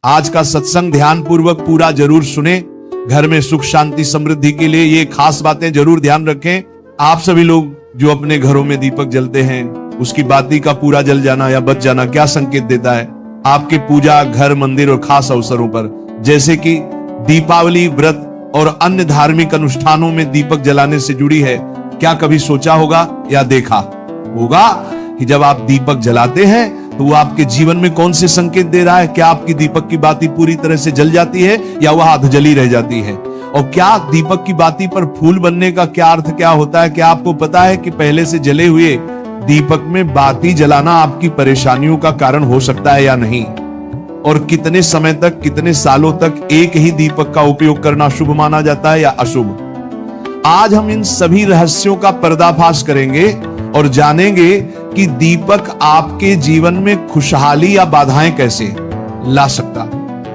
आज का सत्संग ध्यान पूर्वक पूरा जरूर सुने। घर में सुख शांति समृद्धि के लिए ये खास बातें जरूर ध्यान रखें। आप सभी लोग जो अपने घरों में दीपक जलते हैं, उसकी बाती का पूरा जल जाना या बच जाना क्या संकेत देता है? आपके पूजा, घर, मंदिर और खास अवसरों पर जैसे कि दीपावली, व्रत और अन्य धार्मिक अनुष्ठानों में दीपक जलाने से जुड़ी है। क्या कभी सोचा होगा या देखा होगा कि जब आप दीपक जलाते हैं तो वो आपके जीवन में कौन से संकेत दे रहा है? क्या आपकी दीपक की बाती पूरी तरह से जल जाती है या वह अधजली रह जाती है? और क्या दीपक की बाती पर फूल बनने का क्या अर्थ क्या होता है? क्या आपको पता है कि पहले से जले हुए दीपक में बाती जलाना आपकी परेशानियों का कारण हो सकता है या नहीं? और कितने समय तक, कितने सालों तक एक ही दीपक का उपयोग करना शुभ माना जाता है या अशुभ? आज हम इन सभी रहस्यों का पर्दाफाश करेंगे और जानेंगे कि दीपक आपके जीवन में खुशहाली या बाधाएं कैसे ला सकता।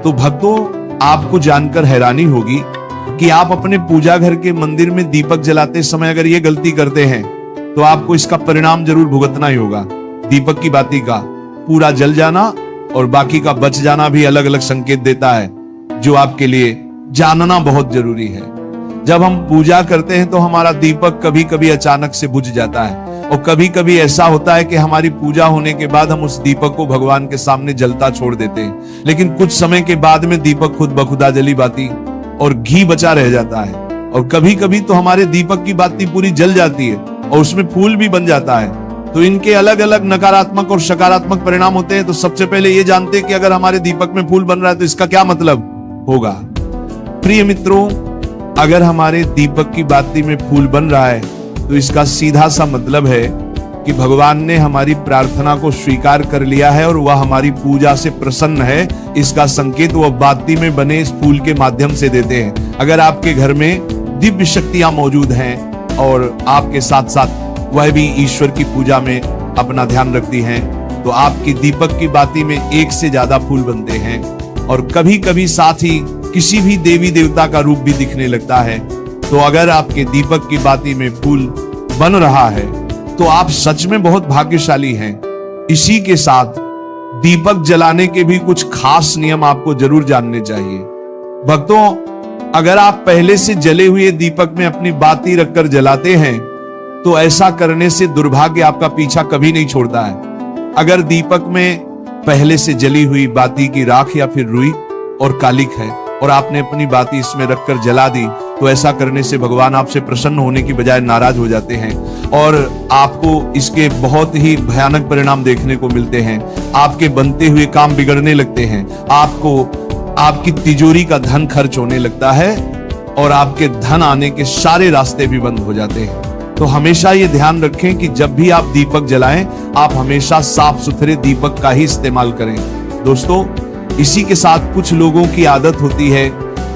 तो भक्तों, आपको जानकर हैरानी होगी कि आप अपने पूजा घर के मंदिर में दीपक जलाते समय अगर ये गलती करते हैं तो आपको इसका परिणाम जरूर भुगतना ही होगा। दीपक की बाती का पूरा जल जाना और बाकी का बच जाना भी अलग अलग संकेत देता है, जो आपके लिए जानना बहुत जरूरी है। जब हम पूजा करते हैं तो हमारा दीपक कभी कभी अचानक से बुझ जाता है और कभी कभी ऐसा होता है कि हमारी पूजा होने के बाद हम उस दीपक को भगवान के सामने जलता छोड़ देते हैं, लेकिन कुछ समय के बाद में दीपक खुद बखुदा जली बाती और घी बचा रह जाता है। और कभी कभी तो हमारे दीपक की बाती पूरी जल जाती है और उसमें फूल भी बन जाता है। तो इनके अलग अलग नकारात्मक और सकारात्मक परिणाम होते हैं। तो सबसे पहले ये जानते हैं कि अगर हमारे दीपक में फूल बन रहा है तो इसका क्या मतलब होगा। प्रिय मित्रों, अगर हमारे दीपक की बाती में फूल बन रहा है तो इसका सीधा सा मतलब है कि भगवान ने हमारी प्रार्थना को स्वीकार कर लिया है और वह हमारी पूजा से प्रसन्न है। इसका संकेत वह बाती में बने इस फूल के माध्यम से देते हैं। अगर आपके घर में दिव्य शक्तियां मौजूद हैं और आपके साथ साथ वह भी ईश्वर की पूजा में अपना ध्यान रखती हैं, तो आपकी दीपक की बाती में एक से ज्यादा फूल बनते हैं और कभी कभी साथ ही किसी भी देवी देवता का रूप भी दिखने लगता है। तो अगर आपके दीपक की बाती में फूल बन रहा है तो आप सच में बहुत भाग्यशाली हैं। इसी के साथ दीपक जलाने के भी कुछ खास नियम आपको जरूर जानने चाहिए। भक्तों, अगर आप पहले से जले हुए दीपक में अपनी बाती रखकर जलाते हैं तो ऐसा करने से दुर्भाग्य आपका पीछा कभी नहीं छोड़ता है। अगर दीपक में पहले से जली हुई बाती की राख या फिर रुई और कालिक है और आपने अपनी बाती इसमें रखकर जला दी तो ऐसा करने से भगवान आपसे प्रसन्न होने की बजाय नाराज हो जाते हैं और आपको इसके बहुत ही भयानक परिणाम देखने को मिलते हैं। आपके बनते हुए काम बिगड़ने लगते हैं, आपकी तिजोरी का धन खर्च होने लगता है और आपके धन आने के सारे रास्ते भी बंद हो जाते हैं। तो हमेशा ये ध्यान रखें कि जब भी आप दीपक जलाएं, आप हमेशा साफ सुथरे दीपक का ही इस्तेमाल करें। दोस्तों, इसी के साथ कुछ लोगों की आदत होती है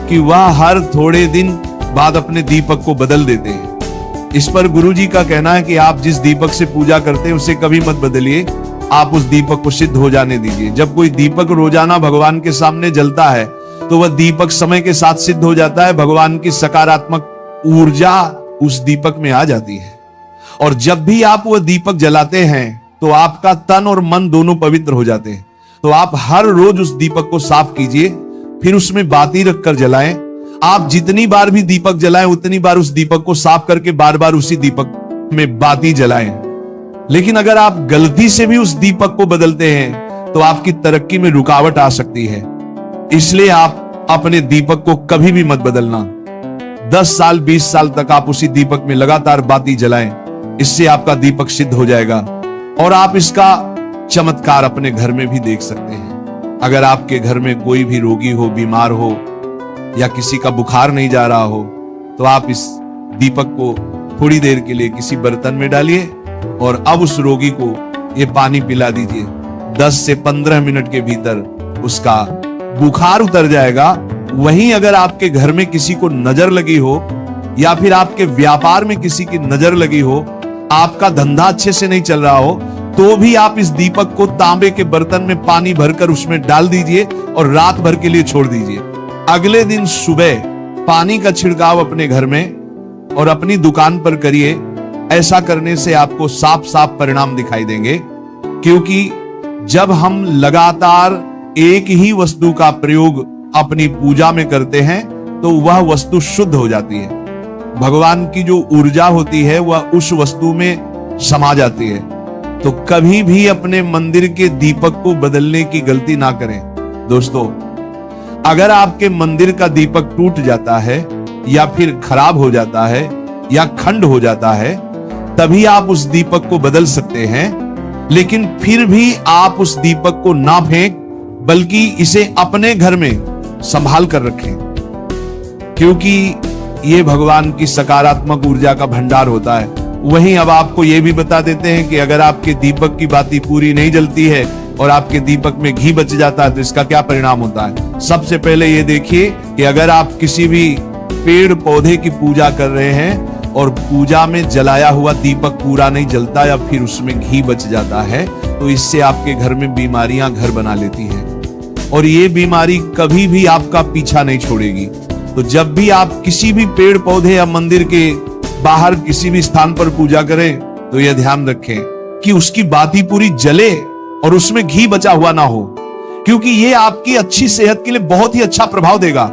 कि वह हर थोड़े दिन बाद अपने दीपक को बदल देते हैं। इस पर गुरुजी का कहना है कि आप जिस दीपक से पूजा करते हैं उसे कभी मत बदलिए, आप उस दीपक को सिद्ध हो जाने दीजिए। जब कोई दीपक रोजाना भगवान के सामने जलता है तो वह दीपक समय के साथ सिद्ध हो जाता है। भगवान की सकारात्मक ऊर्जा उस दीपक में आ जाती है और जब भी आप वह दीपक जलाते हैं तो आपका तन और मन दोनों पवित्र हो जाते हैं। तो आप हर रोज उस दीपक को साफ कीजिए, फिर उसमें बाती रखकर जलाएं। आप जितनी बार भी दीपक जलाएं उतनी बार उस दीपक को साफ करके बार बार उसी दीपक में बाती जलाएं। लेकिन अगर आप गलती से भी उस दीपक को बदलते हैं तो आपकी तरक्की में रुकावट आ सकती है। इसलिए आप अपने दीपक को कभी भी मत बदलना। 10 साल 20 साल तक आप उसी दीपक में लगातार बाती जलाएं, इससे आपका दीपक सिद्ध हो जाएगा और आप इसका चमत्कार अपने घर में भी देख सकते हैं। अगर आपके घर में कोई भी रोगी हो, बीमार हो या किसी का बुखार नहीं जा रहा हो तो आप इस दीपक को थोड़ी देर के लिए किसी बर्तन में डालिए और अब उस रोगी को ये पानी पिला दीजिए। 10 से 15 मिनट के भीतर उसका बुखार उतर जाएगा। वहीं अगर आपके घर में किसी को नजर लगी हो या फिर आपके व्यापार में किसी की नजर लगी हो, आपका धंधा अच्छे से नहीं चल रहा हो, तो भी आप इस दीपक को तांबे के बर्तन में पानी भरकर उसमें डाल दीजिए और रात भर के लिए छोड़ दीजिए। अगले दिन सुबह पानी का छिड़काव अपने घर में और अपनी दुकान पर करिए। ऐसा करने से आपको साफ साफ परिणाम दिखाई देंगे, क्योंकि जब हम लगातार एक ही वस्तु का प्रयोग अपनी पूजा में करते हैं तो वह वस्तु शुद्ध हो जाती है। भगवान की जो ऊर्जा होती है वह उस वस्तु में समा जाती है। तो कभी भी अपने मंदिर के दीपक को बदलने की गलती ना करें। दोस्तों, अगर आपके मंदिर का दीपक टूट जाता है या फिर खराब हो जाता है या खंड हो जाता है, तभी आप उस दीपक को बदल सकते हैं। लेकिन फिर भी आप उस दीपक को ना फेंक, बल्कि इसे अपने घर में संभाल कर रखें, क्योंकि यह भगवान की सकारात्मक ऊर्जा का भंडार होता है। वहीं अब आपको यह भी बता देते हैं कि अगर आपके दीपक की बाती पूरी नहीं जलती है और आपके दीपक में घी बच जाता है तो इसका क्या परिणाम होता है। सबसे पहले ये देखिए कि अगर आप किसी भी पेड़ पौधे की पूजा कर रहे हैं और पूजा में जलाया हुआ दीपक पूरा नहीं जलता या फिर उसमें घी बच जाता है, तो इससे आपके घर में बीमारियां घर बना लेती हैं और ये बीमारी कभी भी आपका पीछा नहीं छोड़ेगी। तो जब भी आप किसी भी पेड़ पौधे या मंदिर के बाहर किसी भी स्थान पर पूजा करें तो यह ध्यान रखें कि उसकी बाती पूरी जले और उसमें घी बचा हुआ ना हो, क्योंकि यह आपकी अच्छी सेहत के लिए बहुत ही अच्छा प्रभाव देगा।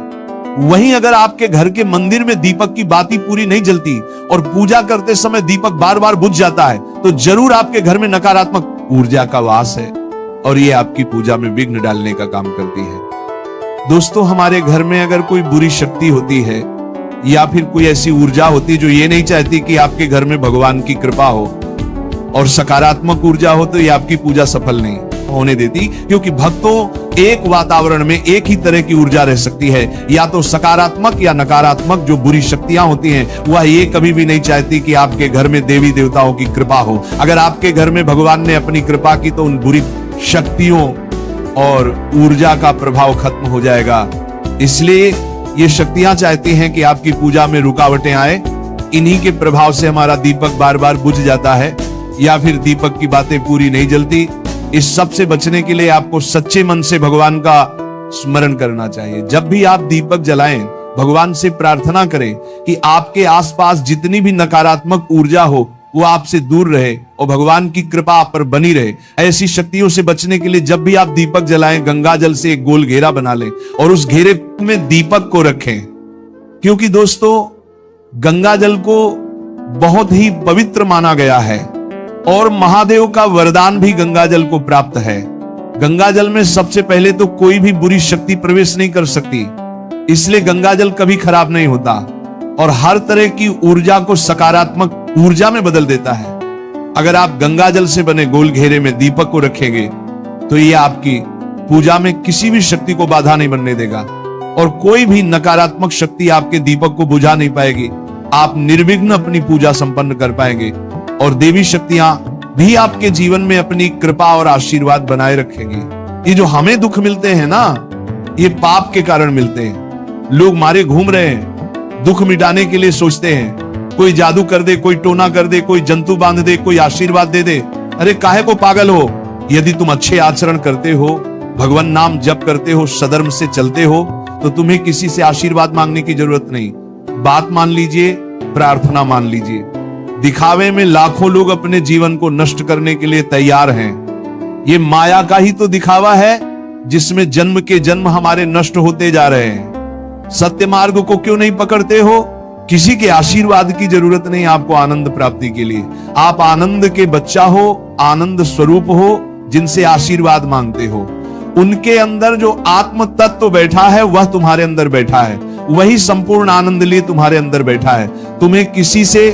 वहीं अगर आपके घर के मंदिर में दीपक की बाती पूरी नहीं जलती और पूजा करते समय दीपक बार बार बुझ जाता है, तो जरूर आपके घर में नकारात्मक ऊर्जा का वास है और यह आपकी पूजा में विघ्न डालने का काम करती है। दोस्तों, हमारे घर में अगर कोई बुरी शक्ति होती है या फिर कोई ऐसी ऊर्जा होती है जो ये नहीं चाहती कि आपके घर में भगवान की कृपा हो और सकारात्मक ऊर्जा हो, तो ये आपकी पूजा सफल नहीं होने देती। क्योंकि भक्तों, एक वातावरण में एक ही तरह की ऊर्जा रह सकती है, या तो सकारात्मक या नकारात्मक। जो बुरी शक्तियां होती हैं वह ये कभी भी नहीं चाहती कि आपके घर में देवी देवताओं की कृपा हो। अगर आपके घर में भगवान ने अपनी कृपा की तो उन बुरी शक्तियों और ऊर्जा का प्रभाव खत्म हो जाएगा। इसलिए ये शक्तियां चाहती हैं कि आपकी पूजा में रुकावटें आए। इन्हीं के प्रभाव से हमारा दीपक बार बार बुझ जाता है या फिर दीपक की बातें पूरी नहीं जलती। इस सब से बचने के लिए आपको सच्चे मन से भगवान का स्मरण करना चाहिए। जब भी आप दीपक जलाएं, भगवान से प्रार्थना करें कि आपके आसपास जितनी भी नकारात्मक ऊर्जा हो वो आपसे दूर रहे और भगवान की कृपा आप पर बनी रहे। ऐसी शक्तियों से बचने के लिए जब भी आप दीपक जलाएं, गंगा जल से एक गोल घेरा बना लें और उस घेरे में दीपक को रखें, क्योंकि दोस्तों गंगा जल को बहुत ही पवित्र माना गया है और महादेव का वरदान भी गंगा जल को प्राप्त है। गंगा जल में सबसे पहले तो कोई भी बुरी शक्ति प्रवेश नहीं कर सकती, इसलिए गंगा जल कभी खराब नहीं होता और हर तरह की ऊर्जा को सकारात्मक ऊर्जा में बदल देता है। अगर आप गंगा जल से बने गोल घेरे में दीपक को रखेंगे तो यह आपकी पूजा में किसी भी शक्ति को बाधा नहीं बनने देगा और कोई भी नकारात्मक शक्ति आपके दीपक को बुझा नहीं पाएगी। आप निर्विघ्न अपनी पूजा संपन्न कर पाएंगे और देवी शक्तियां भी आपके जीवन में अपनी कृपा और आशीर्वाद बनाए रखेंगी। ये जो हमें दुख मिलते हैं ना, ये पाप के कारण मिलते हैं। लोग मारे घूम रहे हैं, दुख मिटाने के लिए सोचते हैं कोई जादू कर दे, कोई टोना कर दे, कोई जंतु बांध दे, कोई आशीर्वाद दे दे। अरे काहे को पागल हो? यदि तुम अच्छे आचरण करते हो, भगवान नाम जप करते हो, सधर्म से चलते हो, तो तुम्हें किसी से आशीर्वाद मांगने की जरूरत नहीं। बात मान लीजिए, प्रार्थना मान लीजिए। दिखावे में लाखों लोग अपने जीवन को नष्ट करने के लिए तैयार हैं। ये माया का ही तो दिखावा है जिसमें जन्म के जन्म हमारे नष्ट होते जा रहे हैं। सत्य मार्ग को क्यों नहीं पकड़ते हो? किसी के आशीर्वाद की जरूरत नहीं आपको आनंद प्राप्ति के लिए। आप आनंद के बच्चा हो, आनंद स्वरूप हो, जिनसे आशीर्वाद मांगते हो। उनके अंदर जो आत्म तत्व बैठा है वह तुम्हारे अंदर बैठा है, वही संपूर्ण आनंद लिए तुम्हारे अंदर बैठा है। तुम्हें किसी से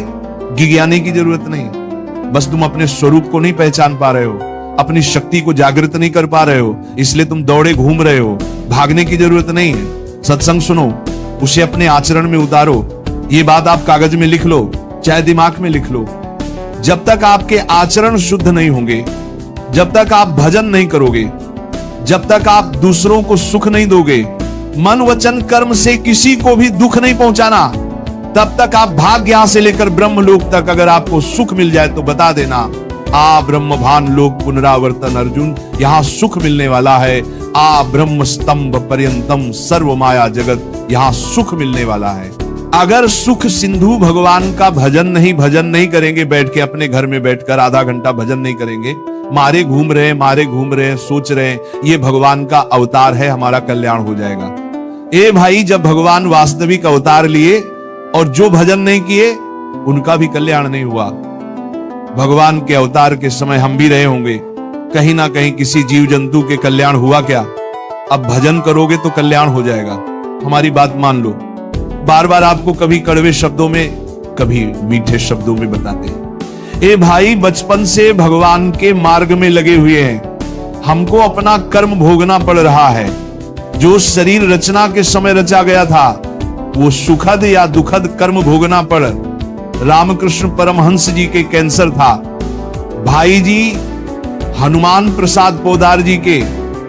गिज्ञाने की जरूरत नहीं। बस तुम अपने स्वरूप को नहीं पहचान पा रहे हो, अपनी शक्ति को जागृत नहीं कर पा रहे हो, इसलिए तुम दौड़े घूम रहे हो। भागने की जरूरत नहीं है। सत्संग सुनो, उसे अपने आचरण में उतारो। ये बात आप कागज में लिख लो, चाहे दिमाग में लिख लो। जब तक आपके आचरण शुद्ध नहीं होंगे, जब तक आप भजन नहीं करोगे, जब तक आप दूसरों को सुख नहीं दोगे, मन वचन कर्म से किसी को भी दुख नहीं पहुंचाना, तब तक आप भाग्य यहां से लेकर ब्रह्मलोक तक अगर आपको सुख मिल जाए तो बता देना, आ ब्रह्मभान लोक पुनरावर्तन अर्जुन, यहां सुख मिलने वाला है। आ ब्रह्म स्तंभ पर्यंतम सर्व माया जगत, यहां सुख मिलने वाला है। अगर सुख सिंधु भगवान का भजन नहीं करेंगे, बैठ के अपने घर में बैठकर आधा घंटा भजन नहीं करेंगे, मारे घूम रहे हैं, सोच रहे हैं ये भगवान का अवतार है, हमारा कल्याण हो जाएगा। ए भाई, जब भगवान वास्तविक अवतार लिए और जो भजन नहीं किए उनका भी कल्याण नहीं हुआ। भगवान के अवतार के समय हम भी रहे होंगे, कहीं ना कहीं किसी जीव जंतु के कल्याण हुआ क्या? अब भजन करोगे तो कल्याण हो जाएगा, हमारी बात मान लो। बार बार आपको कभी कड़वे शब्दों में, कभी मीठे शब्दों में बताते हैं। ए भाई, बचपन से भगवान के मार्ग में लगे हुए हैं, हमको अपना कर्म भोगना पड़ रहा है। जो शरीर रचना के समय रचा गया था वो सुखद या दुखद कर्म भोगना पड़। रामकृष्ण परमहंस जी के कैंसर था, भाई जी हनुमान प्रसाद पोदार जी के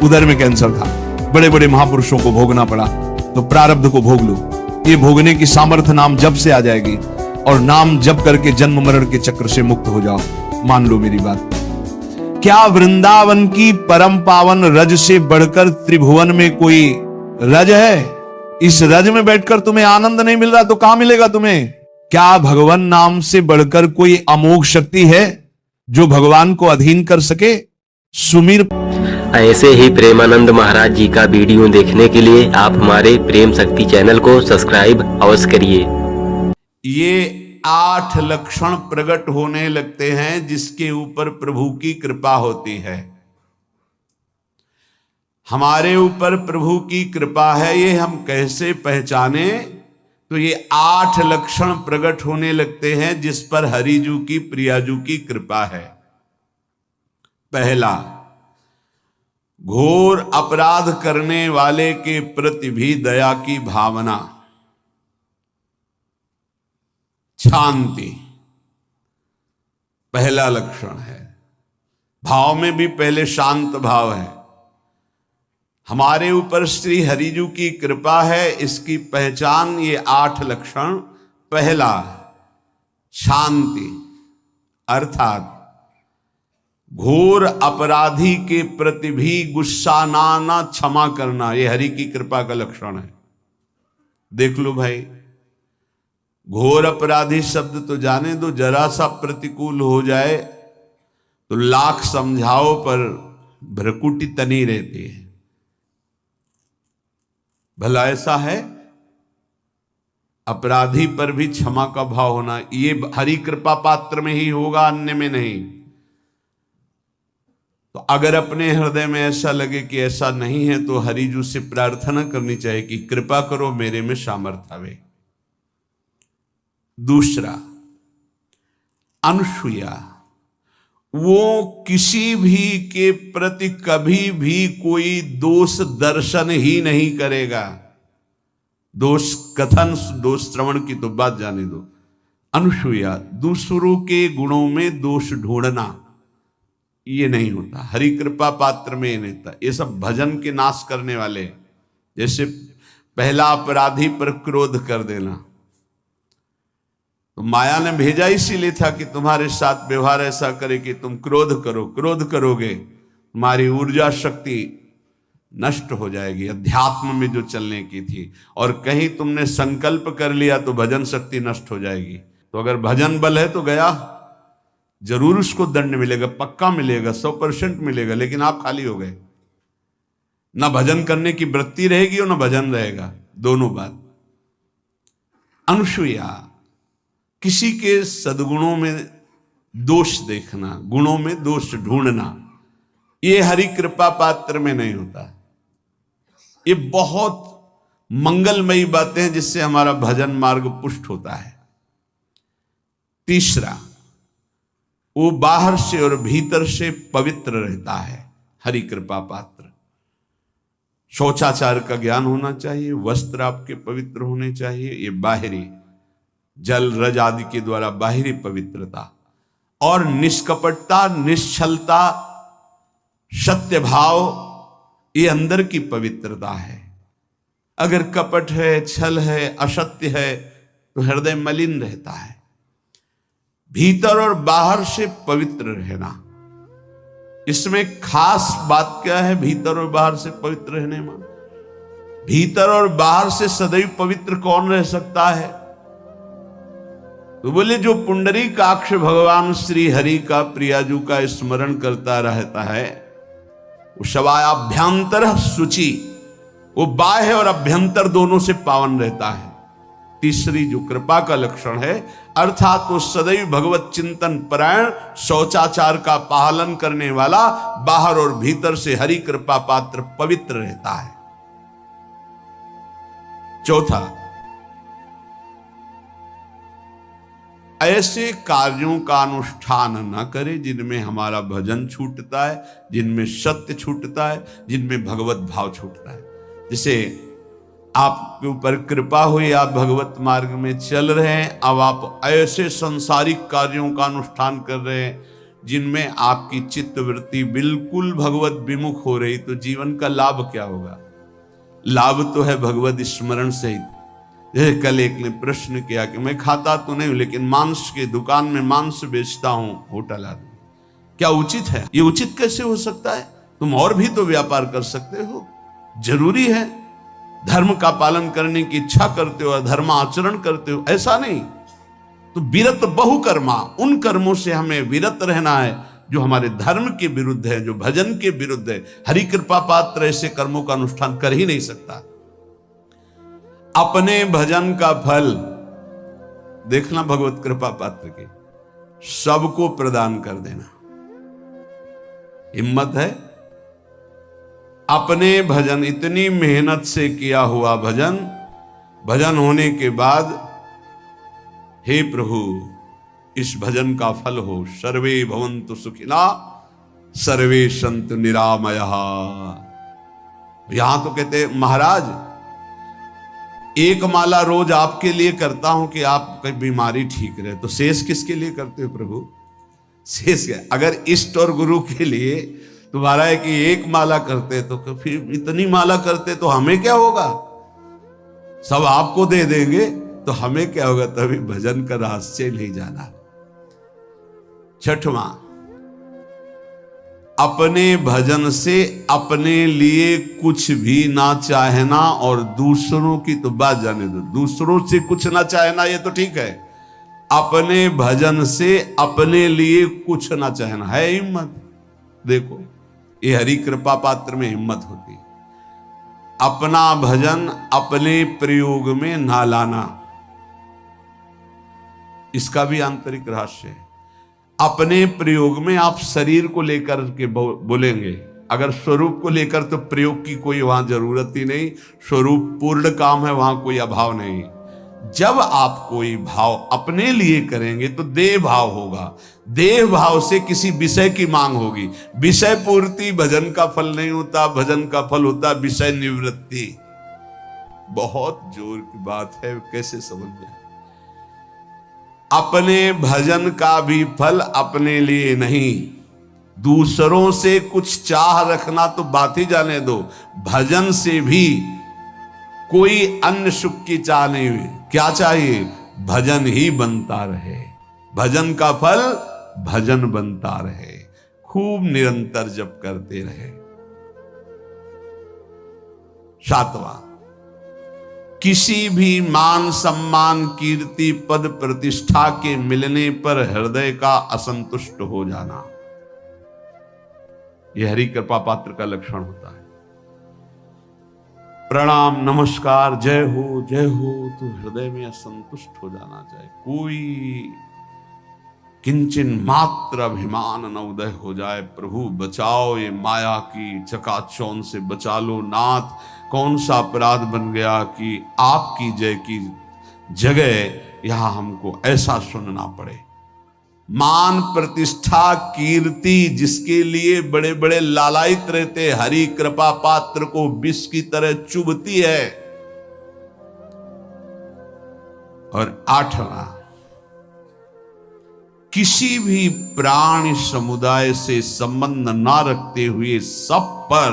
उदर में कैंसर था, बड़े बड़े महापुरुषों को भोगना पड़ा। तो प्रारब्ध को भोग लो, ये भोगने की सामर्थ्य नाम जप से आ जाएगी और नाम जप करके जन्म मरण के चक्र से मुक्त हो जाओ। मान लो मेरी बात। क्या वृंदावन की परम पावन रज से बढ़कर त्रिभुवन में कोई रज है? इस रज में बैठकर तुम्हें आनंद नहीं मिल रहा तो कहां मिलेगा तुम्हें? क्या भगवान नाम से बढ़कर कोई अमोघ शक्ति है जो भगवान को अधीन कर सके? सुमीर। ऐसे ही प्रेमानंद महाराज जी का वीडियो देखने के लिए आप हमारे प्रेम शक्ति चैनल को सब्सक्राइब अवश्य करिए। ये 8 लक्षण प्रकट होने लगते हैं जिसके ऊपर प्रभु की कृपा होती है। हमारे ऊपर प्रभु की कृपा है, ये हम कैसे पहचाने? तो ये 8 लक्षण प्रकट होने लगते हैं जिस पर हरिजू की प्रियाजू की कृपा है। पहला, घोर अपराध करने वाले के प्रति भी दया की भावना, शांति पहला लक्षण है। भाव में भी पहले शांत भाव है। हमारे ऊपर श्री हरिजू की कृपा है, इसकी पहचान ये 8 लक्षण। पहला, शांति, अर्थात घोर अपराधी के प्रति भी गुस्सा ना क्षमा करना, ये हरि की कृपा का लक्षण है। देख लो भाई, घोर अपराधी शब्द तो जाने दो, जरा सा प्रतिकूल हो जाए तो लाख समझाओ पर भ्रकुटी तनी रहती है। भला ऐसा है? अपराधी पर भी क्षमा का भाव होना, ये हरि कृपा पात्र में ही होगा, अन्य में नहीं। तो अगर अपने हृदय में ऐसा लगे कि ऐसा नहीं है तो हरिजू से प्रार्थना करनी चाहिए कि कृपा करो, मेरे में सामर्थ्य आवे। दूसरा, अनुसूया, वो किसी भी के प्रति कभी भी कोई दोष दर्शन ही नहीं करेगा। दोष कथन, दोष श्रवण की तो बात जाने दो। अनुसूया, दूसरों के गुणों में दोष ढूंढना ये नहीं होता। हरि कृपा पात्र में ये नहीं था। ये सब भजन के नाश करने वाले, जैसे पहला अपराधी पर क्रोध कर देना, तो माया ने भेजा इसीलिए था कि तुम्हारे साथ व्यवहार ऐसा करे कि तुम क्रोध करो। क्रोध करोगे तुम्हारी ऊर्जा शक्ति नष्ट हो जाएगी, अध्यात्म में जो चलने की थी। और कहीं तुमने संकल्प कर लिया तो भजन शक्ति नष्ट हो जाएगी। तो अगर भजन बल है तो गया, जरूर उसको दंड मिलेगा, पक्का मिलेगा, 100% मिलेगा, लेकिन आप खाली हो गए। ना भजन करने की वृत्ति रहेगी और ना भजन रहेगा, दोनों बात। अनुसूया, किसी के सद्गुणों में दोष देखना, गुणों में दोष ढूंढना, ये हरि कृपा पात्र में नहीं होता। ये बहुत मंगलमयी बातें हैं जिससे हमारा भजन मार्ग पुष्ट होता है। तीसरा, वो बाहर से और भीतर से पवित्र रहता है, हरि कृपा पात्र। शौचाचार का ज्ञान होना चाहिए, वस्त्र आपके पवित्र होने चाहिए, ये बाहरी जल रज आदि के द्वारा बाहरी पवित्रता। और निष्कपटता, निश्चलता, सत्य भाव, ये अंदर की पवित्रता है। अगर कपट है, छल है, असत्य है तो हृदय मलिन रहता है। भीतर और बाहर से पवित्र रहना, इसमें खास बात क्या है? भीतर और बाहर से पवित्र रहने में, भीतर और बाहर से सदैव पवित्र कौन रह सकता है? तो बोले जो पुंडरीकाक्ष भगवान श्री हरि का प्रियाजू का स्मरण करता रहता है वो शवायाभ्यंतर शुचि, वो बाह्य और अभ्यंतर दोनों से पावन रहता है। तीसरी जो कृपा का लक्षण है अर्थात वो सदैव भगवत चिंतन परायण, शौचाचार का पालन करने वाला, बाहर और भीतर से हरि कृपा पात्र पवित्र रहता है। चौथा, ऐसे कार्यों का अनुष्ठान न करे जिनमें हमारा भजन छूटता है, जिनमें सत्य छूटता है, जिनमें भगवत भाव छूटता है। जैसे आपके ऊपर कृपा हुई, आप भगवत मार्ग में चल रहे हैं, अब आप ऐसे संसारिक कार्यों का अनुष्ठान कर रहे हैं जिनमें आपकी चित्तवृत्ति बिल्कुल भगवत विमुख हो रही, तो जीवन का लाभ क्या होगा? लाभ तो है भगवत स्मरण से ही। जैसे कल एक ने प्रश्न किया कि मैं खाता तो नहीं लेकिन मांस के दुकान में मांस बेचता हूं, होटल आदमी, क्या उचित है? ये उचित कैसे हो सकता है? तुम और भी तो व्यापार कर सकते हो। जरूरी है धर्म का पालन करने की इच्छा करते हो, धर्माचरण करते हो, ऐसा नहीं। तो विरत बहुकर्मा, उन कर्मों से हमें विरत रहना है जो हमारे धर्म के विरुद्ध है, जो भजन के विरुद्ध है। हरि कृपा पात्र ऐसे कर्मों का अनुष्ठान कर ही नहीं सकता। अपने भजन का फल देखना भगवत कृपा पात्र के सबको प्रदान कर देना। हिम्मत है? अपने भजन, इतनी मेहनत से किया हुआ भजन, भजन होने के बाद हे प्रभु इस भजन का फल हो, सर्वे भवन्तु सुखिना सर्वे सन्तु निरामयः। यहां तो कहते महाराज एक माला रोज आपके लिए करता हूं कि आपकी बीमारी ठीक रहे, तो शेष किसके लिए करते हो प्रभु? शेष क्या? अगर इष्ट और गुरु के लिए तुम्हारा है कि एक माला करते तो फिर इतनी माला करते तो हमें क्या होगा? सब आपको दे देंगे तो हमें क्या होगा? तभी भजन का रहस्य नहीं जाना। छठवां, अपने भजन से अपने लिए कुछ भी ना चाहना और दूसरों की तो बात जाने दो, दूसरों से कुछ ना चाहना ये तो ठीक है, अपने भजन से अपने लिए कुछ ना चाहना है हिम्मत। देखो ये हरि कृपा पात्र में हिम्मत होती है। अपना भजन अपने प्रयोग में ना लाना, इसका भी आंतरिक रहस्य है। अपने प्रयोग में आप शरीर को लेकर के बोलेंगे, अगर स्वरूप को लेकर तो प्रयोग की कोई वहां जरूरत ही नहीं, स्वरूप पूर्ण काम है, वहां कोई अभाव नहीं। जब आप कोई भाव अपने लिए करेंगे तो देह भाव होगा, देह भाव से किसी विषय की मांग होगी। विषय पूर्ति भजन का फल नहीं होता, भजन का फल होता विषय निवृत्ति। बहुत जोर की बात है, कैसे समझ जाए? अपने भजन का भी फल अपने लिए नहीं, दूसरों से कुछ चाह रखना तो बात ही जाने दो, भजन से भी कोई अन्य सुख की चाह नहीं हुई। क्या चाहिए? भजन ही बनता रहे, भजन का फल भजन बनता रहे, खूब निरंतर जप करते रहे। सातवां, किसी भी मान सम्मान कीर्ति पद प्रतिष्ठा के मिलने पर हृदय का असंतुष्ट हो जाना, यह हरि कृपा पात्र का लक्षण होता है। प्रणाम नमस्कार जय हो तो हृदय में असंतुष्ट हो जाना चाहिए। कोई किंचन मात्र अभिमान न उदय हो जाए। प्रभु बचाओ, ये माया की चकाचौंध से बचा लो नाथ। कौन सा अपराध बन गया कि आपकी जय की जगह यहां हमको ऐसा सुनना पड़े। मान प्रतिष्ठा कीर्ति जिसके लिए बड़े बड़े लालायित रहते, हरि कृपा पात्र को विष की तरह चुभती है। और आठवां, किसी भी प्राणी समुदाय से संबंध ना रखते हुए सब पर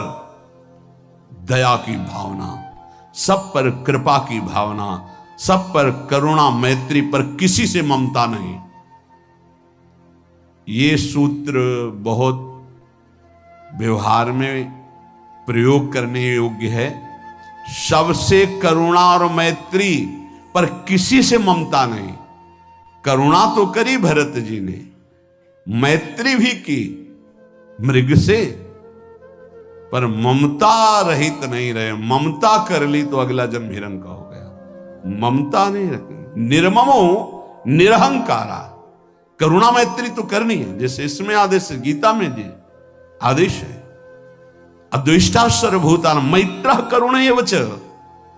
दया की भावना, सब पर कृपा की भावना, सब पर करुणा मैत्री पर किसी से ममता नहीं। ये सूत्र बहुत व्यवहार में प्रयोग करने योग्य है। सबसे करुणा और मैत्री पर किसी से ममता नहीं। करुणा तो करी भरत जी ने, मैत्री भी की मृग से, पर ममता रहित नहीं रहे। ममता कर ली तो अगला जन्म हिरण का हो गया। ममता नहीं रखी। निर्ममो निरहंकारा। करुणा मैत्री तो करनी है, जैसे इसमें आदेश है, गीता में जी आदेश है, अद्वेष्टा सर्वभूतानां मैत्रः करुणैव च,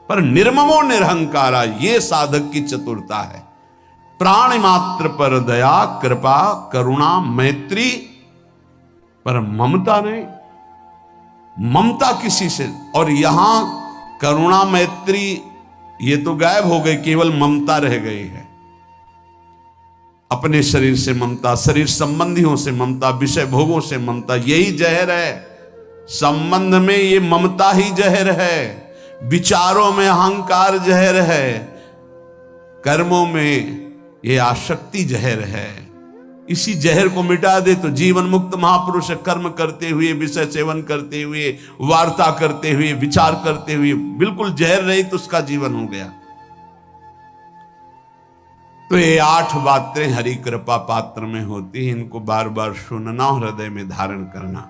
पर निर्ममो निरहंकारा, ये साधक की चतुरता है। प्राणी मात्र पर दया, कृपा, करुणा, मैत्री, पर ममता नहीं। ममता किसी से, और यहां करुणा मैत्री ये तो गायब हो गई, केवल ममता रह गई है। अपने शरीर से ममता, शरीर संबंधियों से ममता, विषय भोगों से ममता, यही जहर है। संबंध में ये ममता ही जहर है, विचारों में अहंकार जहर है, कर्मों में ये आसक्ति जहर है। इसी जहर को मिटा दे तो जीवन मुक्त महापुरुष कर्म करते हुए, विषय सेवन करते हुए, वार्ता करते हुए, विचार करते हुए, बिल्कुल जहर रहित तो उसका जीवन हो गया। तो ये 8 बातें हरि कृपा पात्र में होती हैं, इनको बार बार सुनना, हृदय में धारण करना।